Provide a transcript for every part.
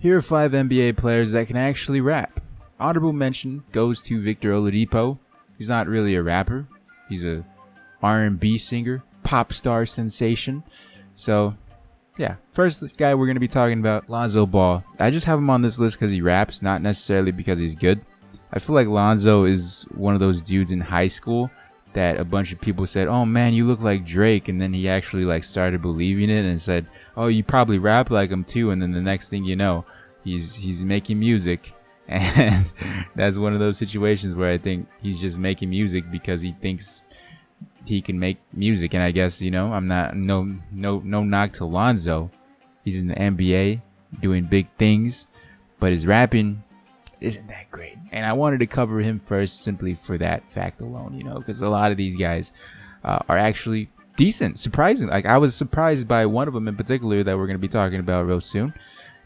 Here are 5 NBA players that can actually rap. Honorable mention goes to Victor Oladipo. He's not really a rapper. He's a R&B singer, pop star sensation. So, yeah. First guy we're going to be talking about, Lonzo Ball. I just have him on this list because he raps, not necessarily because he's good. I feel like Lonzo is one of those dudes in high school that a bunch of people said, oh man, you look like Drake, and then he actually started believing it and said, oh, you probably rap like him too, and then the next thing you know, he's making music. And that's one of those situations where I think he's just making music because he thinks he can make music. And I guess, I'm not no knock to Lonzo. He's in the NBA doing big things, but his rapping isn't that great. And I wanted to cover him first simply for that fact alone, because a lot of these guys are actually decent, surprising. I was surprised by one of them in particular that we're going to be talking about real soon.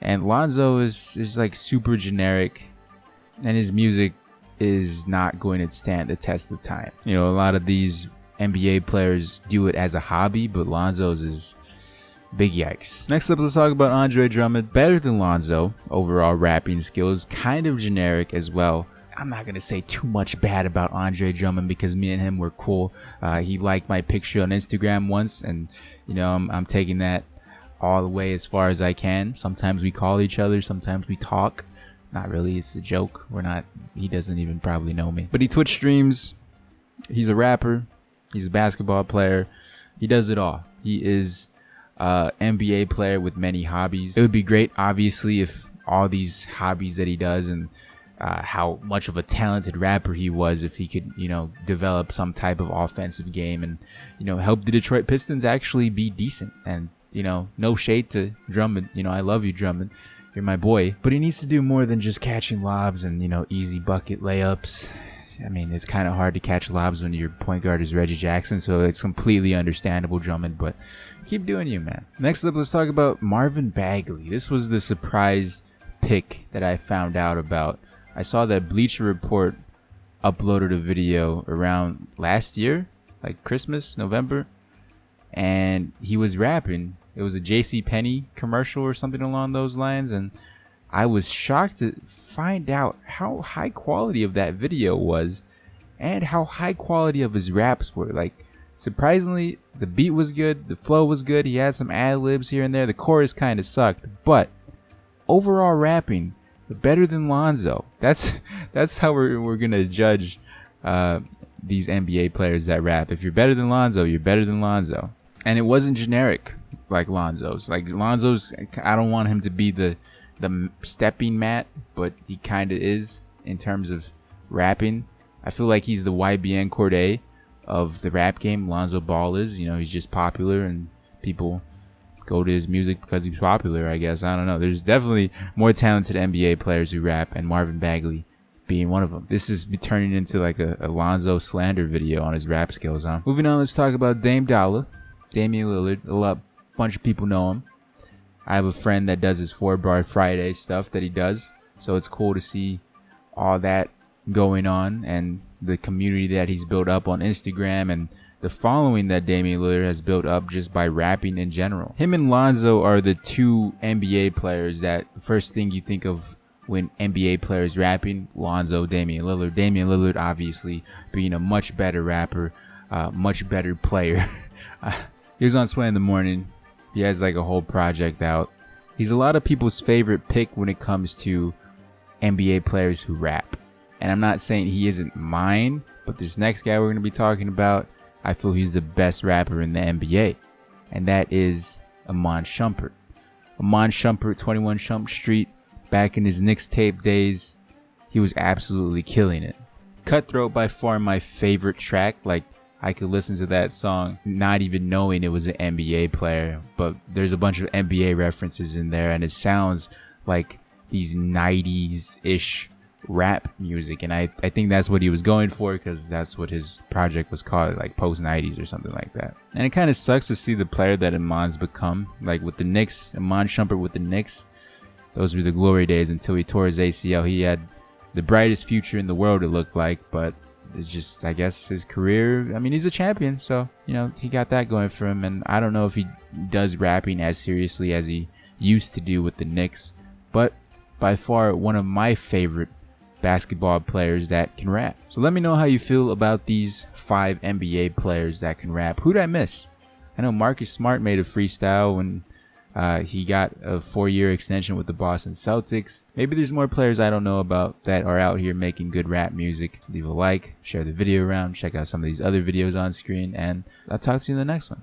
And Lonzo is super generic, and his music is not going to stand the test of time. A lot of these NBA players do it as a hobby, but Lonzo's is big yikes. Next up, let's talk about Andre Drummond. Better than Lonzo, overall rapping skills, kind of generic as well. I'm not going to say too much bad about Andre Drummond because me and him were cool. He liked my picture on Instagram once, and I'm taking that all the way as far as I can. Sometimes we call each other, sometimes we talk. Not really, it's a joke. He doesn't even probably know me. But he Twitch streams, he's a rapper, he's a basketball player, he does it all. He is an NBA player with many hobbies. It would be great, obviously, if all these hobbies that he does and how much of a talented rapper he was, if he could, develop some type of offensive game and, help the Detroit Pistons actually be decent. And no shade to Drummond. I love you, Drummond. You're my boy. But he needs to do more than just catching lobs and, easy bucket layups. I mean, it's kind of hard to catch lobs when your point guard is Reggie Jackson, so it's completely understandable, Drummond, but keep doing you, man. Next up, let's talk about Marvin Bagley. This was the surprise pick that I found out about. I saw that Bleacher Report uploaded a video around last year, like Christmas, November, and he was rapping. It was a JCPenney commercial or something along those lines, and I was shocked to find out how high quality of that video was and how high quality of his raps were. Surprisingly, the beat was good, the flow was good, he had some ad-libs here and there, the chorus kind of sucked, but overall rapping, better than Lonzo. That's how we're going to judge these NBA players that rap. If you're better than Lonzo, you're better than Lonzo. And it wasn't generic like Lonzo's. Lonzo's, I don't want him to be the stepping mat, but he kind of is in terms of rapping. I feel like he's the YBN Cordae of the rap game. Lonzo Ball is, he's just popular and people go to his music because he's popular, I guess. I don't know. There's definitely more talented NBA players who rap, and Marvin Bagley being one of them. This is turning into a Lonzo slander video on his rap skills, huh? Moving on, let's talk about Damian Lillard. Bunch of people know him. I have a friend that does his 4-Bar Friday stuff that he does, so it's cool to see all that going on and the community that he's built up on Instagram and the following that Damian Lillard has built up just by rapping in general. Him and Lonzo are the two NBA players that first thing you think of when NBA players rapping. Lonzo, Damian Lillard. Damian Lillard obviously being a much better rapper, much better player. He was on Sway in the Morning. He has a whole project out. He's a lot of people's favorite pick when it comes to NBA players who rap. And I'm not saying he isn't mine, but this next guy we're going to be talking about, I feel he's the best rapper in the NBA. And that is Iman Shumpert. Iman Shumpert, 21 Shump Street, back in his Knicks tape days, he was absolutely killing it. Cutthroat, by far my favorite track. I could listen to that song not even knowing it was an NBA player, but there's a bunch of NBA references in there, and it sounds like these 90s-ish rap music, and I think that's what he was going for because that's what his project was called, post-90s or something like that. And it kind of sucks to see the player that Iman's become, with the Knicks, Iman Shumpert with the Knicks. Those were the glory days until he tore his ACL. He had the brightest future in the world, it looked like, but it's just, I guess, his career. I mean, he's a champion, so, he got that going for him. And I don't know if he does rapping as seriously as he used to do with the Knicks, but by far one of my favorite basketball players that can rap. So let me know how you feel about these 5 NBA players that can rap. Who'd I miss? I know Marcus Smart made a freestyle when he got a 4-year extension with the Boston Celtics. Maybe there's more players I don't know about that are out here making good rap music. Leave a like, share the video around, check out some of these other videos on screen, and I'll talk to you in the next one.